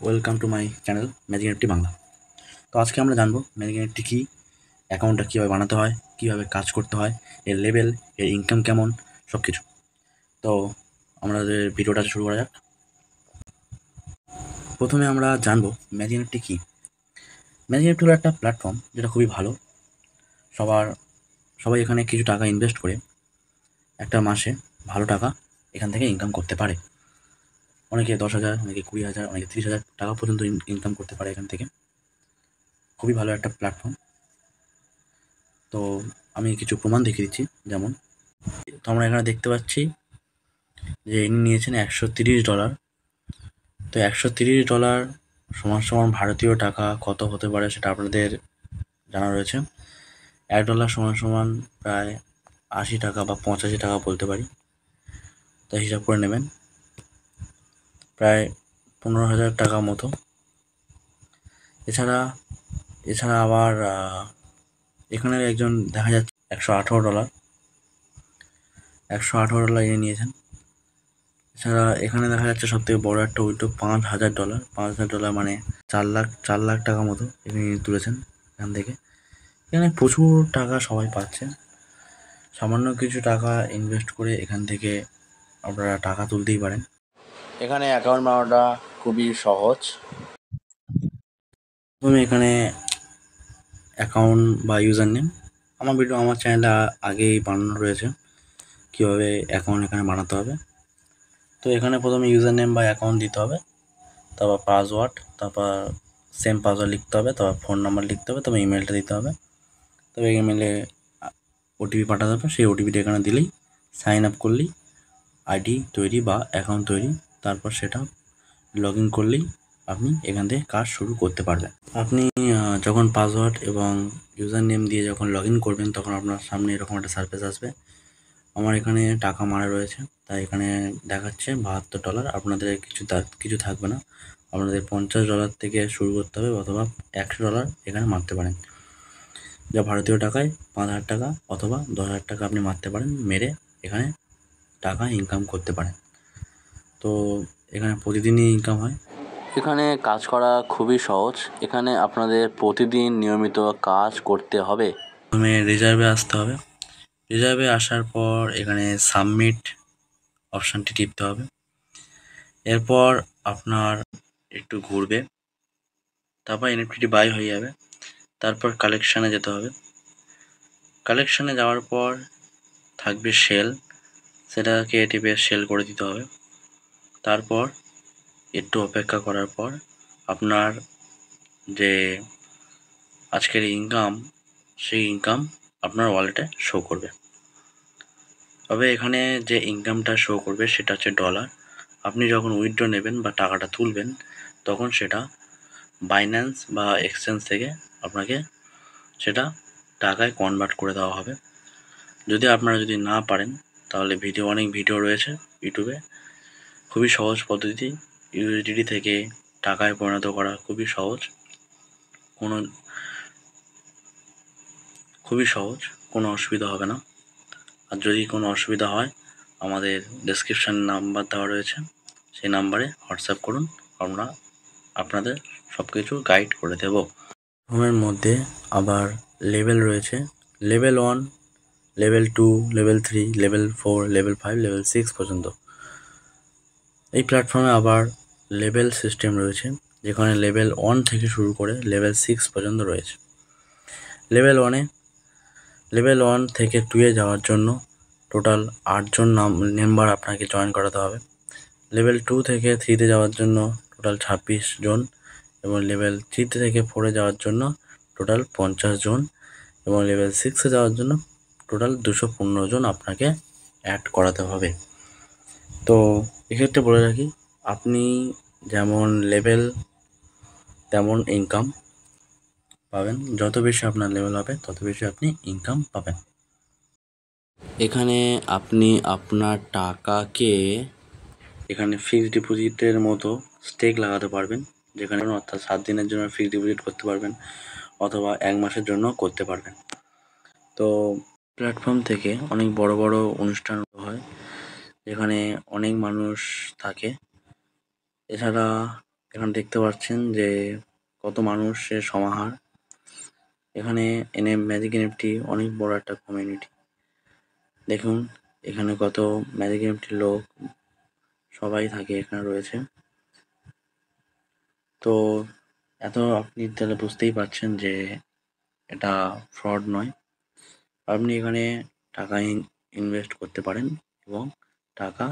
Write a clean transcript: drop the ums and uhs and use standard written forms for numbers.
Welcome to my channel magic Nifty Bangla. তো আজকে আমরা জানবো ম্যাজিক নিফটি কী, অ্যাকাউন্টটা কীভাবে বানাতে হয়, কীভাবে কাজ করতে হয়, এর লেভেল, এর ইনকাম কেমন, সব কিছু। তো আমাদের ভিডিওটা শুরু করা যাক। প্রথমে আমরা জানবো ম্যাজিক নিফটি কী। ম্যাজিক নিফটি হলো একটা প্ল্যাটফর্ম যেটা খুবই ভালো। সবাই এখানে কিছু টাকা ইনভেস্ট করে একটা মাসে ভালো টাকা এখান থেকে ইনকাম করতে পারে। অনেকে 10,000, অনেকে 20,000, অনেকে 30,000 টাকা পর্যন্ত ইনকাম করতে পারে এখান থেকে। খুবই ভালো একটা প্ল্যাটফর্ম। তো আমি কিছু প্রমাণ দেখিয়ে দিচ্ছি। যেমন তো আমরা এখানে দেখতে পাচ্ছি যে ইনি নিয়েছেন $130। তো $130 সমান সমান ভারতীয় টাকা কত হতে পারে সেটা আপনাদের জানা রয়েছে। $1 সমান সমান প্রায় 80 টাকা বা 85 টাকা বলতে পারি। তাই হিসাব করে নেবেন, প্রায় 15,000 টাকা মতো। এছাড়া আবার এখানে একজন দেখা যাচ্ছে $118 ইনি নিয়েছেন। এছাড়া এখানে দেখা যাচ্ছে সব থেকে বড় একটা উইথড্র $5,000। $5,000 মানে 4 লাখ টাকা মতো এখানে তুলেছেন এখান থেকে। এখানে প্রচুর টাকা সবাই পাচ্ছে। সামান্য কিছু টাকা ইনভেস্ট করে এখান থেকে আপনারা টাকা তুলতেই পারেন। এখানে অ্যাকাউন্ট বানানোটা খুবই সহজ। প্রথমে এখানে অ্যাকাউন্ট বা ইউজার নেম, আমার চ্যানেলে আগেই বানানো রয়েছে কীভাবে অ্যাকাউন্ট এখানে বানাতে হবে। তো এখানে প্রথমে ইউজার নেম বা অ্যাকাউন্ট দিতে হবে, তারপর পাসওয়ার্ড, তারপর সেম পাসওয়ার্ড লিখতে হবে, তারপর ফোন নাম্বার লিখতে হবে, তবে ইমেলটা দিতে হবে। তবে ইমেলে ওটিপি পাঠাতে হবে। সেই ওটিপিটা এখানে দিলেই, সাইন আপ করলেই আইডি তৈরি বা অ্যাকাউন্ট তৈরি। তারপর সেটা লগ ইন করলেই আপনি এখান থেকে কাজ শুরু করতে পারবেন। আপনি যখন পাসওয়ার্ড এবং ইউজার নেম দিয়ে যখন লগ ইন করবেন তখন আপনার সামনে এরকম একটা সারফেস আসবে। আমার এখানে টাকা মারা রয়েছে, তাই এখানে দেখাচ্ছে $72। আপনাদের কিছু থাকবে না, আপনাদের $50 থেকে শুরু করতে হবে, অথবা $100 এখানে মারতে পারেন, যা ভারতীয় টাকায় 5,000 টাকা অথবা 10,000 টাকা আপনি মারতে পারেন। মেরে এখানে টাকা ইনকাম করতে পারেন। তো এখানে প্রতিদিনই ইনকাম হয়। এখানে কাজ করা খুবই সহজ। এখানে আপনাদের প্রতিদিন নিয়মিত কাজ করতে হবে। প্রথমে রিজার্ভে আসতে হবে। রিজার্ভে আসার পর এখানে সাবমিট অপশানটি টিপতে হবে। এরপর আপনার একটু ঘুরবে, তারপর এনএফটি বাই হয়ে যাবে। তারপর কালেকশানে যেতে হবে। কালেকশানে যাওয়ার পর থাকবে সেল, সেটাকে টিপে সেল করে দিতে হবে। তারপর একটু অপেক্ষা করার পর আপনার যে আজকের ইনকাম, সেই ইনকাম আপনার ওয়ালেটে শো করবে। তবে এখানে যে ইনকামটা শো করবে সেটা হচ্ছে ডলার। আপনি যখন উইথড্র নেবেন বা টাকাটা তুলবেন তখন সেটা বাইন্যান্স বা এক্সচেঞ্জ থেকে আপনাকে সেটা টাকায় কনভার্ট করে দেওয়া হবে। আপনারা যদি না পারেন তাহলে অনেক ভিডিও রয়েছে ইউটিউবে। খুবই সহজ পদ্ধতি, ইউএসডিটি থেকে টাকায় পরিণত করা খুবই সহজ, কোনো অসুবিধা হবে না। আর যদি কোনো অসুবিধা হয় আমাদের ডেসক্রিপশানে নাম্বার দেওয়া রয়েছে, সেই নাম্বারে হোয়াটসঅ্যাপ করুন, আমরা আপনাদের সব কিছু গাইড করে দেব। হোমের মধ্যে আবার লেভেল রয়েছে, level 1, level 2, level 3, level 4, level 5, level 6 পর্যন্ত। এই প্ল্যাটফর্মে আবার লেভেল সিস্টেম রয়েছে, যেখানে লেভেল 1 থেকে শুরু করে লেভেল 6 পর্যন্ত রয়েছে। লেভেল 1 থেকে 2 যাওয়ার জন্য টোটাল 8 জন মেম্বার আপনাকে জয়েন করাতে হবে। লেভেল 2 থেকে 3 যাওয়ার জন্য টোটাল 26 জন, এবং লেভেল 3 থেকে 4 যাওয়ার জন্য টোটাল 50 জন, এবং লেভেল 6 যাওয়ার জন্য টোটাল 215 জন আপনাকে অ্যাড করাতে হবে। তো এক্ষেত্রে বলে রাখি, আপনি যেমন লেভেল তেমন ইনকাম পাবেন। যত বেশি আপনার লেভেল হবে তত বেশি আপনি ইনকাম পাবেন। এখানে আপনি আপনার টাকাকে এখানে ফিক্সড ডিপোজিটের মতো স্টেক লাগাতে পারবেন, যেখানে অর্থাৎ 7 দিনের জন্য ফিক্সড ডিপোজিট করতে পারবেন, অথবা 1 মাসের জন্য করতে পারবেন। তো প্ল্যাটফর্ম থেকে অনেক বড় বড় অনুষ্ঠান হয়, যেখানে অনেক মানুষ থাকে। এছাড়া এখানে দেখতে পাচ্ছেন যে কত মানুষের সমাহার। এখানে ম্যাজিক এনএফটি অনেক বড় একটা কমিউনিটি। দেখুন এখানে কত ম্যাজিক এনএফটি লোক সবাই থাকে এখানে রয়েছে। তো এত আপনি তাহলে বুঝতেই পারছেন যে এটা ফ্রড নয়। আপনি এখানে টাকা ইনভেস্ট করতে পারেন এবং টাকা